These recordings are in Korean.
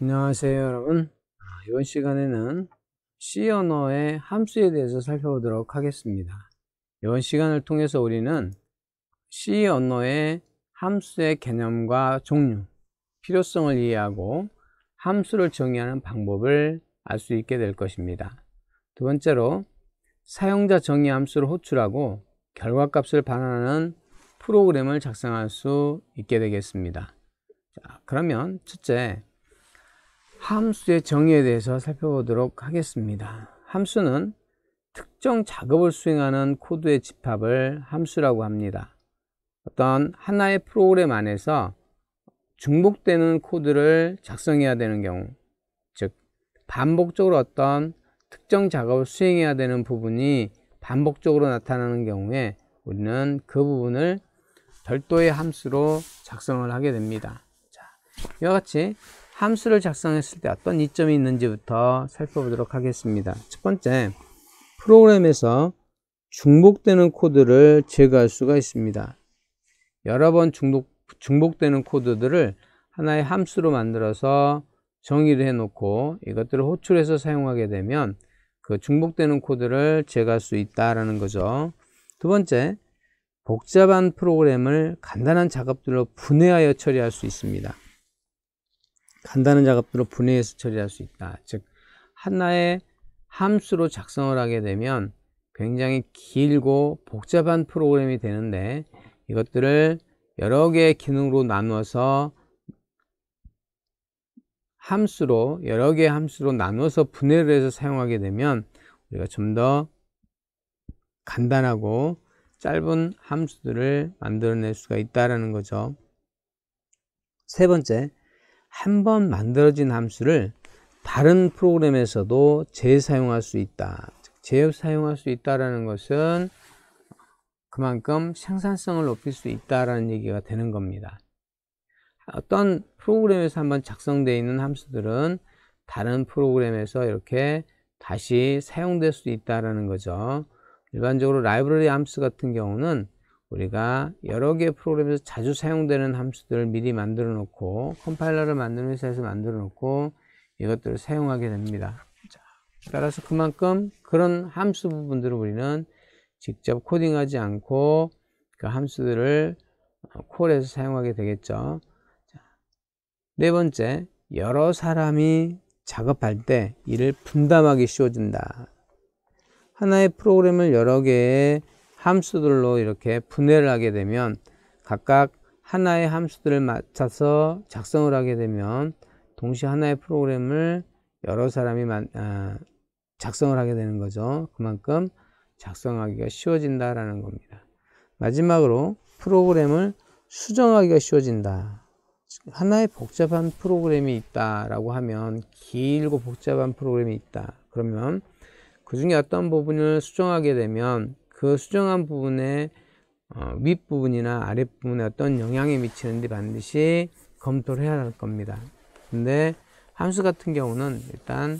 안녕하세요 여러분. 이번 시간에는 C 언어의 함수에 대해서 살펴보도록 하겠습니다. 이번 시간을 통해서 우리는 C 언어의 함수의 개념과 종류, 필요성을 이해하고 함수를 정의하는 방법을 알 수 있게 될 것입니다. 두 번째로 사용자 정의 함수를 호출하고 결과값을 반환하는 프로그램을 작성할 수 있게 되겠습니다. 자, 그러면 첫째, 함수의 정의에 대해서 살펴보도록 하겠습니다. 함수는 특정 작업을 수행하는 코드의 집합을 함수라고 합니다. 어떤 하나의 프로그램 안에서 중복되는 코드를 작성해야 되는 경우, 즉 반복적으로 어떤 특정 작업을 수행해야 되는 부분이 반복적으로 나타나는 경우에 우리는 그 부분을 별도의 함수로 작성을 하게 됩니다. 자, 이와 같이 함수를 작성했을 때 어떤 이점이 있는지부터 살펴보도록 하겠습니다. 첫 번째, 프로그램에서 중복되는 코드를 제거할 수가 있습니다. 여러 번 중복되는 코드들을 하나의 함수로 만들어서 정의를 해놓고 이것들을 호출해서 사용하게 되면 그 중복되는 코드를 제거할 수 있다는 거죠. 두 번째, 복잡한 프로그램을 간단한 작업들로 분해하여 처리할 수 있습니다. 간단한 작업들로 분해해서 처리할 수 있다. 즉 하나의 함수로 작성을 하게 되면 굉장히 길고 복잡한 프로그램이 되는데 이것들을 여러 개의 기능으로 나누어서 여러 개의 함수로 나누어서 분해를 해서 사용하게 되면 우리가 좀 더 간단하고 짧은 함수들을 만들어낼 수가 있다는 거죠. 세 번째, 한번 만들어진 함수를 다른 프로그램에서도 재사용할 수 있다. 재사용할 수 있다는 것은 그만큼 생산성을 높일 수 있다는 얘기가 되는 겁니다. 어떤 프로그램에서 한번 작성되어 있는 함수들은 다른 프로그램에서 이렇게 다시 사용될 수 있다는 거죠. 일반적으로 라이브러리 함수 같은 경우는 우리가 여러 개의 프로그램에서 자주 사용되는 함수들을 미리 만들어 놓고 컴파일러를 만드는 회사에서 만들어 놓고 이것들을 사용하게 됩니다. 자, 따라서 그만큼 그런 함수 부분들을 우리는 직접 코딩하지 않고 그 함수들을 콜해서 사용하게 되겠죠. 자, 네 번째, 여러 사람이 작업할 때 일을 분담하기 쉬워진다. 하나의 프로그램을 여러 개의 함수들로 이렇게 분해를 하게 되면 각각 하나의 함수들을 맞춰서 작성을 하게 되면 동시에 하나의 프로그램을 여러 사람이 작성을 하게 되는 거죠. 그만큼 작성하기가 쉬워진다라는 겁니다. 마지막으로 프로그램을 수정하기가 쉬워진다. 하나의 복잡한 프로그램이 있다라고 하면 길고 복잡한 프로그램이 있다. 그러면 그 중에 어떤 부분을 수정하게 되면 그 수정한 부분의 윗부분이나 아랫부분에 어떤 영향이 미치는지 반드시 검토를 해야 할 겁니다. 근데 함수 같은 경우는 일단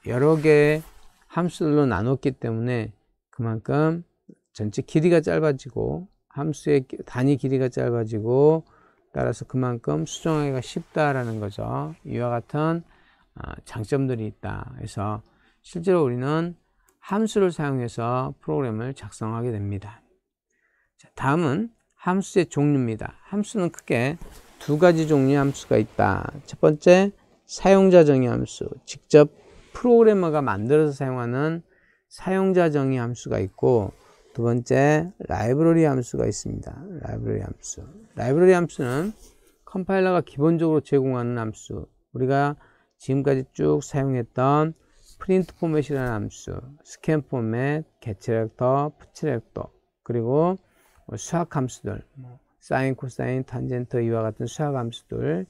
여러 개의 함수들로 나눴기 때문에 그만큼 전체 길이가 짧아지고 함수의 단위 길이가 짧아지고 따라서 그만큼 수정하기가 쉽다라는 거죠. 이와 같은 장점들이 있다. 그래서 실제로 우리는 함수를 사용해서 프로그램을 작성하게 됩니다. 자, 다음은 함수의 종류입니다. 함수는 크게 두 가지 종류의 함수가 있다. 첫 번째, 사용자 정의 함수. 직접 프로그래머가 만들어서 사용하는 사용자 정의 함수가 있고, 두 번째, 라이브러리 함수가 있습니다. 라이브러리 함수. 라이브러리 함수는 컴파일러가 기본적으로 제공하는 함수. 우리가 지금까지 쭉 사용했던 프린트 포맷이라는 함수, 스캔 포맷, getCharacter, pCharacter, 그리고 수학 함수들, 사인, 코사인, 탄젠트 이와 같은 수학 함수들,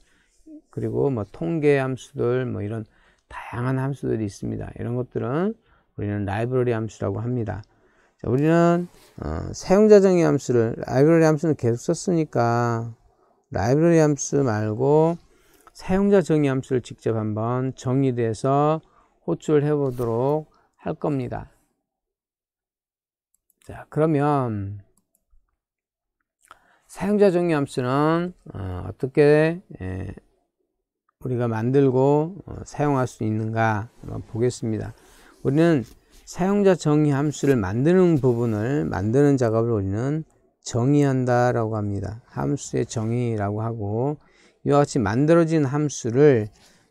그리고 통계 함수들, 이런 다양한 함수들이 있습니다. 이런 것들은 우리는 라이브러리 함수라고 합니다. 자, 우리는 사용자 정의 함수를 라이브러리 함수는 계속 썼으니까 라이브러리 함수 말고 사용자 정의 함수를 직접 한번 정의돼서 호출해 보도록 할 겁니다. 자, 그러면 사용자 정의 함수는 어떻게 우리가 만들고 사용할 수 있는가 한번 보겠습니다. 우리는 사용자 정의 함수를 만드는 부분을 만드는 작업을 우리는 정의한다 라고 합니다. 함수의 정의라고 하고, 이와 같이 만들어진 함수를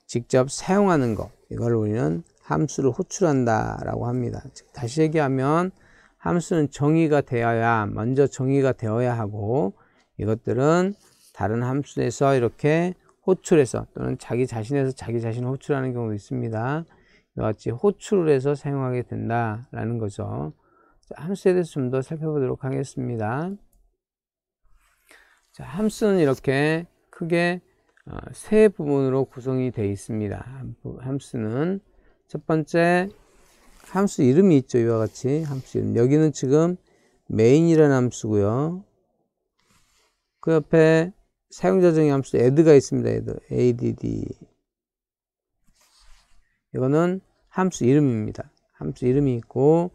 직접 사용하는 것, 이걸 우리는 함수를 호출한다 라고 합니다. 다시 얘기하면 함수는 정의가 되어야, 먼저 정의가 되어야 하고, 이것들은 다른 함수에서 이렇게 호출해서, 또는 자기 자신에서 자기 자신을 호출하는 경우도 있습니다. 이와 같이 호출을 해서 사용하게 된다라는 거죠. 자, 함수에 대해서 좀 더 살펴보도록 하겠습니다. 자, 함수는 이렇게 크게 세 부분으로 구성이 되어 있습니다. 함수는 첫 번째, 함수 이름이 있죠. 이와 같이 함수 이름. 여기는 지금 main이라는 함수고요. 그 옆에 사용자 정의 함수 add가 있습니다. add. 이거는 함수 이름입니다. 함수 이름이 있고,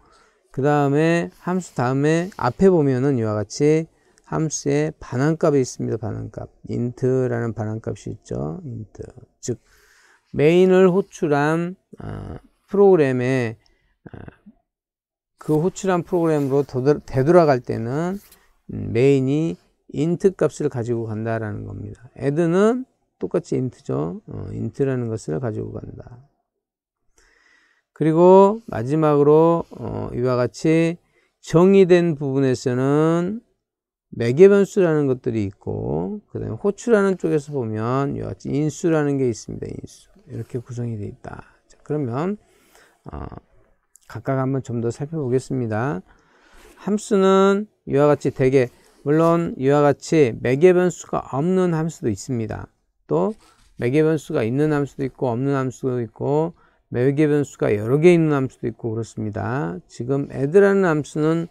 그 다음에 함수 다음에 앞에 보면은 이와 같이 함수의 반환값이 있습니다. 반환값. int라는 반환값이 있죠. int. 즉, main을 호출한 프로그램에 그 호출한 프로그램으로 되돌아갈 때는 main이 int 값을 가지고 간다라는 겁니다. add는 똑같이 int죠. int라는 것을 가지고 간다. 그리고 마지막으로 이와 같이 정의된 부분에서는 매개 변수라는 것들이 있고, 그 다음에 호출하는 쪽에서 보면 이와 같이 인수라는 게 있습니다. 인수. 이렇게 구성이 되어 있다. 자, 그러면 각각 한번 좀 더 살펴보겠습니다. 함수는 이와 같이 대개, 물론 이와 같이 매개 변수가 없는 함수도 있습니다. 또 매개 변수가 있는 함수도 있고 없는 함수도 있고, 매개 변수가 여러 개 있는 함수도 있고 그렇습니다. 지금 add라는 함수는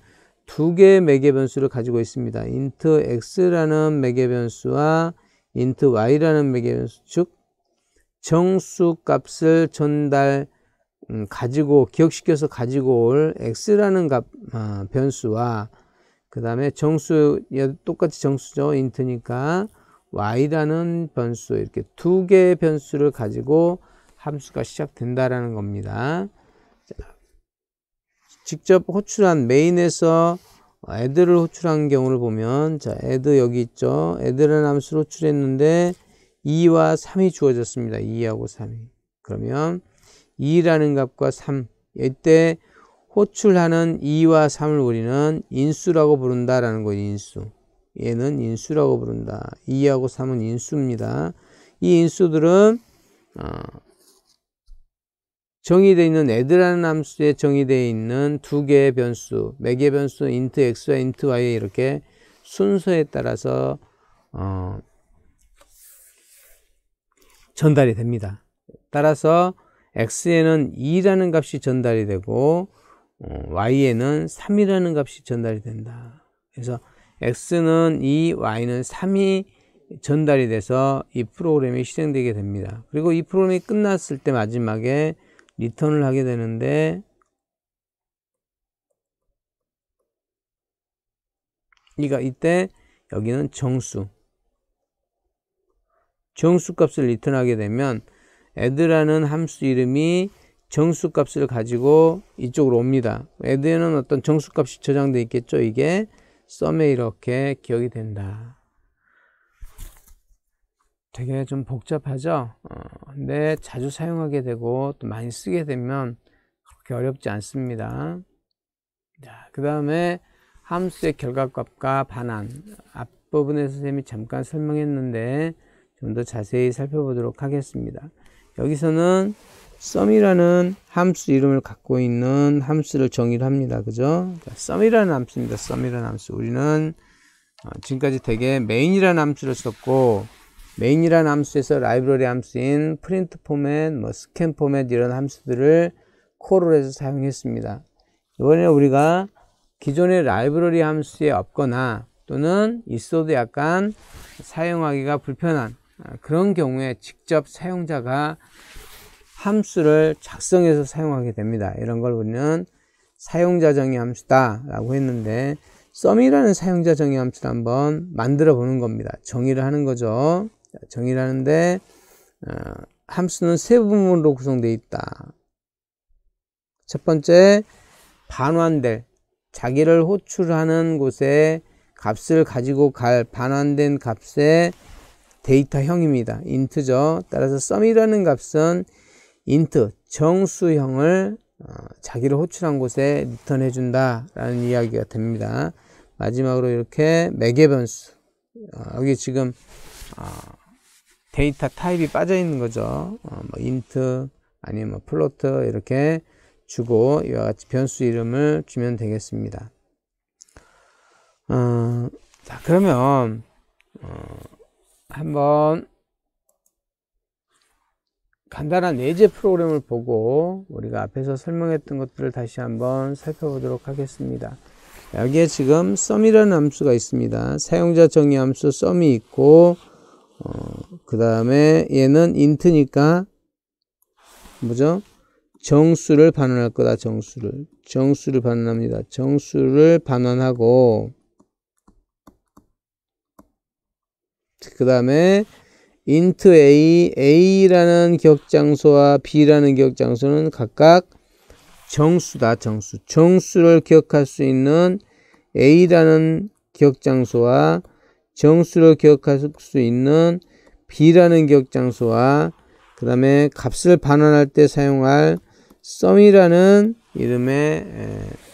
두 개의 매개 변수를 가지고 있습니다. int x라는 매개 변수와 int y라는 매개 변수, 즉 정수 값을 기억시켜서 가지고 올 x라는 변수와, 그 다음에 정수, 똑같이 정수죠. int니까 y라는 변수, 이렇게 두 개의 변수를 가지고 함수가 시작된다라는 겁니다. 자, 직접 호출한 main에서 add를 호출한 경우를 보면, 자, add 여기 있죠. add라는 함수를 호출했는데 2와 3이 주어졌습니다. 2하고 3이. 그러면 2라는 값과 3, 이때 호출하는 2와 3을 우리는 인수라고 부른다라는 거예요. 인수. 얘는 인수라고 부른다. 2하고 3은 인수입니다. 이 인수들은 정의되어 있는 add라는 함수에 정의되어 있는 두 개의 변수, 매개 변수 int x와 int y에 이렇게 순서에 따라서 전달이 됩니다. 따라서 x에는 2라는 값이 전달이 되고 y에는 3이라는 값이 전달이 된다. 그래서 x는 2, y는 3이 전달이 돼서 이 프로그램이 실행되게 됩니다. 그리고 이 프로그램이 끝났을 때 마지막에 리턴을 하게 되는데, 이때 여기는 정수 값을 리턴하게 되면 add라는 함수 이름이 정수 값을 가지고 이쪽으로 옵니다. add에는 어떤 정수 값이 저장되어 있겠죠. 이게 sum에 이렇게 기억이 된다. 되게 좀 복잡하죠. 근데 자주 사용하게 되고 또 많이 쓰게 되면 그렇게 어렵지 않습니다. 자, 그 다음에 함수의 결과값과 반환, 앞부분에서 선생님이 잠깐 설명했는데 좀 더 자세히 살펴보도록 하겠습니다. 여기서는 sum이라는 함수 이름을 갖고 있는 함수를 정의를 합니다. 그죠? sum이라는 함수입니다. sum이라는 함수. 우리는 지금까지 되게 main이라는 함수를 썼고, main이라는 함수에서 라이브러리 함수인 print 포맷, scan 포맷 이런 함수들을 콜을 해서 사용했습니다. 이번에 우리가 기존의 라이브러리 함수에 없거나 또는 있어도 약간 사용하기가 불편한 그런 경우에 직접 사용자가 함수를 작성해서 사용하게 됩니다. 이런 걸 우리는 사용자 정의 함수다 라고 했는데, sum이라는 사용자 정의 함수를 한번 만들어 보는 겁니다. 정의를 하는 거죠. 정의를 하는데 함수는 세 부분으로 구성되어 있다. 첫 번째, 반환될, 자기를 호출하는 곳에 값을 가지고 갈 반환된 값의 데이터형입니다. int죠. 따라서 sum이라는 값은 int, 정수형을 자기를 호출한 곳에 리턴해 준다 라는 이야기가 됩니다. 마지막으로 이렇게 매개 변수, 여기 지금 데이터 타입이 빠져 있는 거죠. 뭐 int 아니면 뭐 플로트 이렇게 주고 이와 같이 변수 이름을 주면 되겠습니다. 자, 그러면 한번 간단한 예제 프로그램을 보고 우리가 앞에서 설명했던 것들을 다시 한번 살펴보도록 하겠습니다. 여기에 지금 sum이라는 함수가 있습니다. 사용자 정의 함수 sum이 있고 그 다음에 얘는 int니까 뭐죠? 정수를 반환할 거다. 정수를 반환합니다. 정수를 반환하고 그 다음에 int a, a라는 기억장소와 b라는 기억장소는 각각 정수다. 정수를 기억할 수 있는 a라는 기억장소와 정수를 기억할 수 있는 b라는 기억장소와 그 다음에 값을 반환할 때 사용할 sum이라는 이름의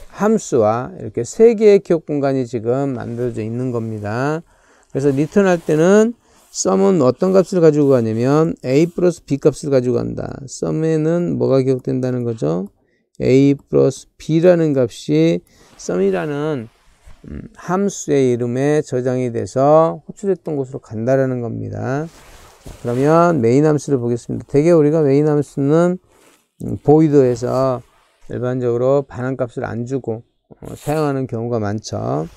함수와 이렇게 세 개의 기억 공간이 지금 만들어져 있는 겁니다. 그래서 리턴할 때는 sum은 어떤 값을 가지고 가냐면 a 플러스 b 값을 가지고 간다. sum에는 뭐가 기억된다는 거죠? a 플러스 b라는 값이 sum이라는 함수의 이름에 저장이 돼서 호출했던 곳으로 간다라는 겁니다. 자, 그러면 메인 함수를 보겠습니다. 대개 우리가 메인 함수는 void에서 일반적으로 반환값을 안 주고 사용하는 경우가 많죠.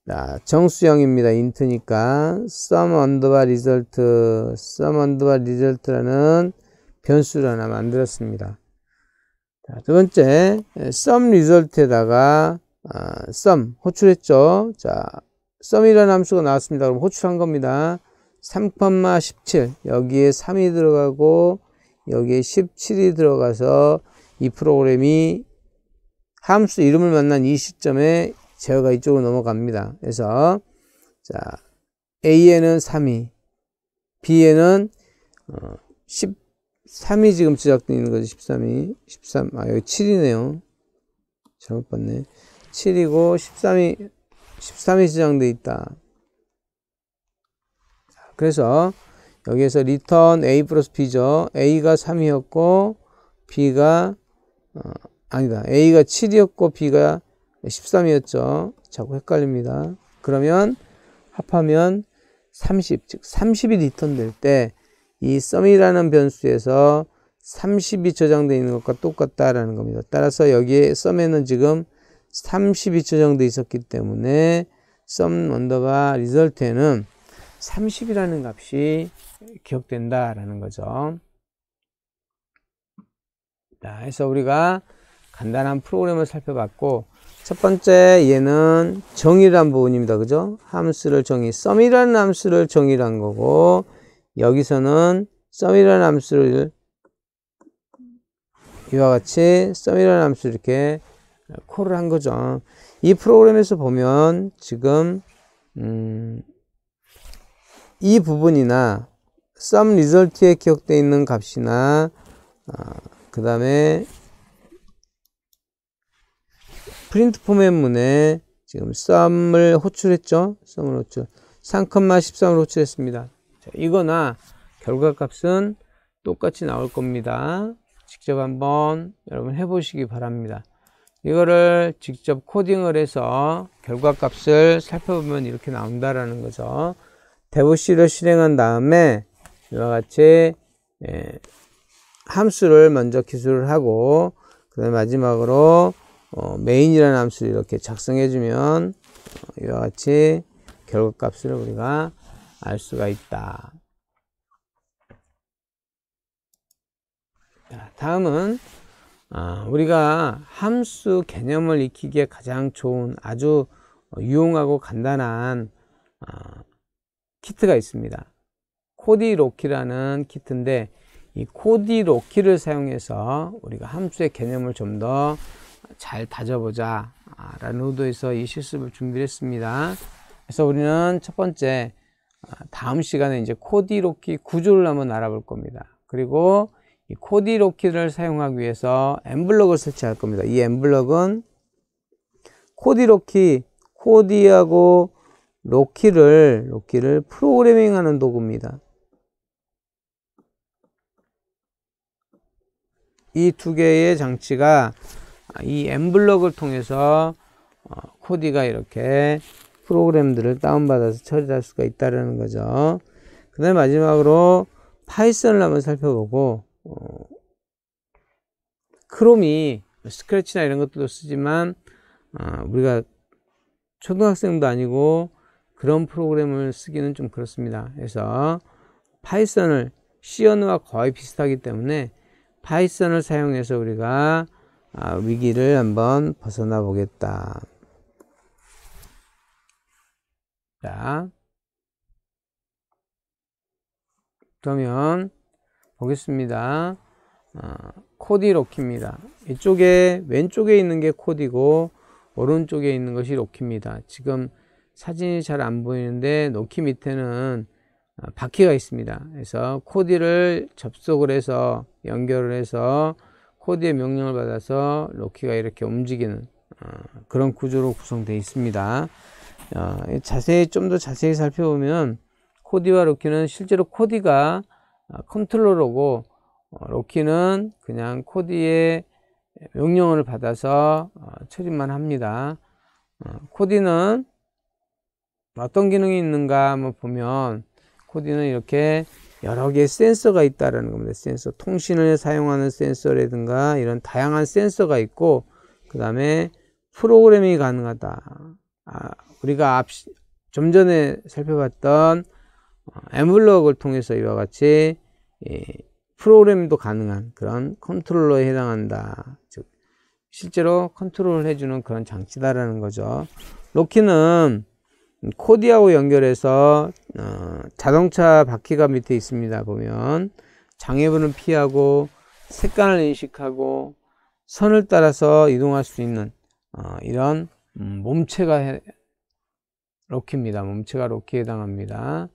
자, 정수형입니다. int니까 sum underbar result라는 변수를 하나 만들었습니다. 자, 두 번째, sum result에다가 sum 호출했죠. 자, sum이라는 함수가 나왔습니다. 그럼 호출한 겁니다. 3,17 여기에 3이 들어가고 여기에 17이 들어가서 이 프로그램이 함수 이름을 만난 이 시점에 제어가 이쪽으로 넘어갑니다. 그래서 자, A에는 3이, B에는 13이 지금 제작되어 있는 거죠. 13이. 여기 7이네요. 잘못 봤네. 7이고 13이 저장되어 있다. 그래서 여기에서 return A 플러스 B죠. A가 3이었고 B가 아니다. A가 7이었고 B가 13이었죠. 자꾸 헷갈립니다. 그러면 합하면 30, 즉 30이 리턴 될 때 이 sum이라는 변수에서 30이 저장되어 있는 것과 똑같다라는 겁니다. 따라서 여기에 sum에는 지금 30이 저장되어 있었기 때문에 sum underbar result에는 30이라는 값이 기억된다라는 거죠. 자, 그래서 우리가 간단한 프로그램을 살펴봤고, 첫 번째 얘는 정의란 부분입니다. 그죠? 함수를 sum이라는 함수를 정의를 한 거고, 여기서는 sum이라는 함수를 이와 같이 sum이라는 함수를 이렇게 콜을 한 거죠. 이 프로그램에서 보면 지금 이 부분이나 sum result에 기억되어 있는 값이나 그 다음에 프린트 포맷문에 지금 sum을 호출했죠. sum을 호출. 3,13을 호출했습니다. 자, 이거나 결과값은 똑같이 나올 겁니다. 직접 한번 여러분 해보시기 바랍니다. 이거를 직접 코딩을 해서 결과값을 살펴보면 이렇게 나온다라는 거죠. 대부C를 실행한 다음에 이와 같이 함수를 먼저 기술을 하고 그 다음에 마지막으로 메인이라는 함수를 이렇게 작성해 주면 이와 같이 결과값을 우리가 알 수가 있다. 자, 다음은 우리가 함수 개념을 익히기에 가장 좋은 아주 유용하고 간단한 키트가 있습니다. 코디로키라는 키트인데, 이 코디로키를 사용해서 우리가 함수의 개념을 좀 더 잘 다져보자 라는 의도에서 이 실습을 준비했습니다. 그래서 우리는 첫 번째, 다음 시간에 이제 코디로키 구조를 한번 알아볼 겁니다. 그리고 이 코디로키를 사용하기 위해서 엠블럭을 설치할 겁니다. 이 엠블럭은 코디로키, 코디하고 로키를 프로그래밍하는 도구입니다. 이 두 개의 장치가 이 엠블럭을 통해서 코디가 이렇게 프로그램들을 다운받아서 처리할 수가 있다는 거죠. 그 다음에 마지막으로 파이썬을 한번 살펴보고, 크롬이 스크래치나 이런 것들도 쓰지만 우리가 초등학생도 아니고 그런 프로그램을 쓰기는 좀 그렇습니다. 그래서 파이썬을 C 언어와 거의 비슷하기 때문에 파이썬을 사용해서 우리가 위기를 한번 벗어나 보겠다. 자, 그러면 보겠습니다. 코디로키입니다. 이쪽에 왼쪽에 있는 게 코디고 오른쪽에 있는 것이 로키입니다. 지금 사진이 잘 안 보이는데 로키 밑에는 바퀴가 있습니다. 그래서 코디를 접속을 해서 연결을 해서 코디의 명령을 받아서 로키가 이렇게 움직이는 그런 구조로 구성되어 있습니다. 좀 더 자세히 살펴보면 코디와 로키는 실제로 코디가 컨트롤러고 로키는 그냥 코디의 명령을 받아서 처리만 합니다. 코디는 어떤 기능이 있는가 한번 보면 코디는 이렇게 여러 개의 센서가 있다는 겁니다. 센서, 통신을 사용하는 센서라든가 이런 다양한 센서가 있고, 그 다음에 프로그래밍이 가능하다. 우리가 좀 전에 살펴봤던 엠블럭을 통해서 이와 같이 프로그램도 가능한 그런 컨트롤러에 해당한다. 즉 실제로 컨트롤을 해주는 그런 장치다라는 거죠. 로키는 코디하고 연결해서 자동차 바퀴가 밑에 있습니다. 보면 장애물을 피하고 색깔을 인식하고 선을 따라서 이동할 수 있는 이런 몸체가 로키입니다. 몸체가 로키에 해당합니다.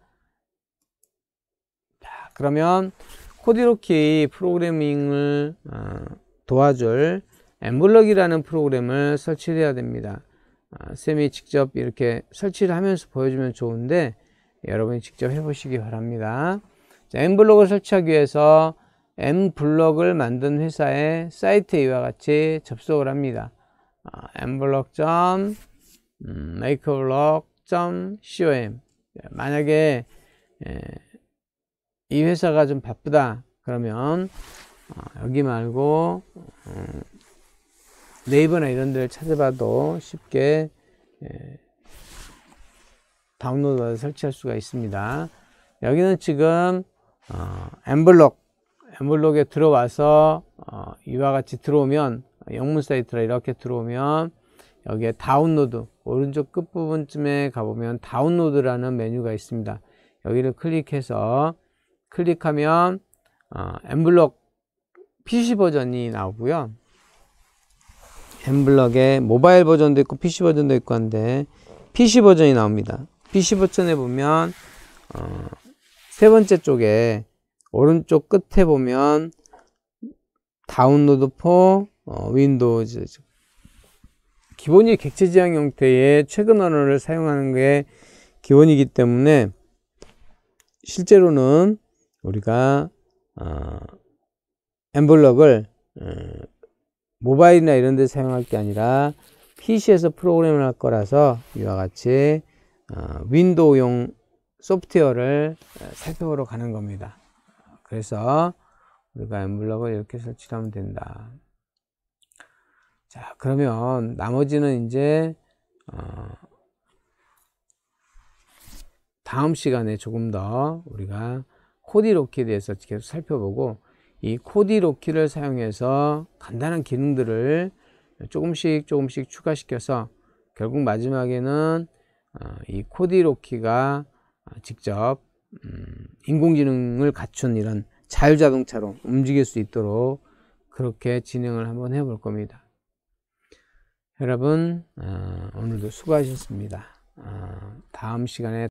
자, 그러면 코디로키 프로그래밍을 도와줄 엠블럭이라는 프로그램을 설치해야 됩니다. 쌤이 직접 이렇게 설치를 하면서 보여주면 좋은데 여러분이 직접 해보시기 바랍니다. 자, 엠블럭을 설치하기 위해서 엠블럭을 만든 회사의 사이트에 이와 같이 접속을 합니다. emblock.makerblock.com 만약에 이 회사가 좀 바쁘다 그러면 여기 말고 네이버나 이런 데를 찾아봐도 쉽게 다운로드받아 설치할 수가 있습니다. 여기는 지금 엠블럭에 들어와서 이와 같이 들어오면 영문 사이트라 이렇게 들어오면 여기에 다운로드 오른쪽 끝부분쯤에 가보면 다운로드라는 메뉴가 있습니다. 여기를 클릭하면 엠블럭 PC 버전이 나오고요. 엠블럭의 모바일 버전도 있고 PC 버전도 있고 한데 PC 버전이 나옵니다. PC 버전에 보면 세 번째 쪽에 오른쪽 끝에 보면 다운로드 포 윈도우즈 기본이 객체 지향 형태의 최근 언어를 사용하는 게 기본이기 때문에 실제로는 우리가 엠블럭을 모바일이나 이런 데 사용할 게 아니라 PC에서 프로그램을 할 거라서 이와 같이 윈도우용 소프트웨어를 살펴보러 가는 겁니다. 그래서 우리가 엠블럭을 이렇게 설치하면 된다. 자, 그러면 나머지는 이제 다음 시간에 조금 더 우리가 코디로키에 대해서 계속 살펴보고 이 코디로키를 사용해서 간단한 기능들을 조금씩 추가시켜서 결국 마지막에는 이 코디로키가 직접 인공지능을 갖춘 이런 자율자동차로 움직일 수 있도록 그렇게 진행을 한번 해볼 겁니다. 여러분 오늘도 수고하셨습니다. 다음 시간에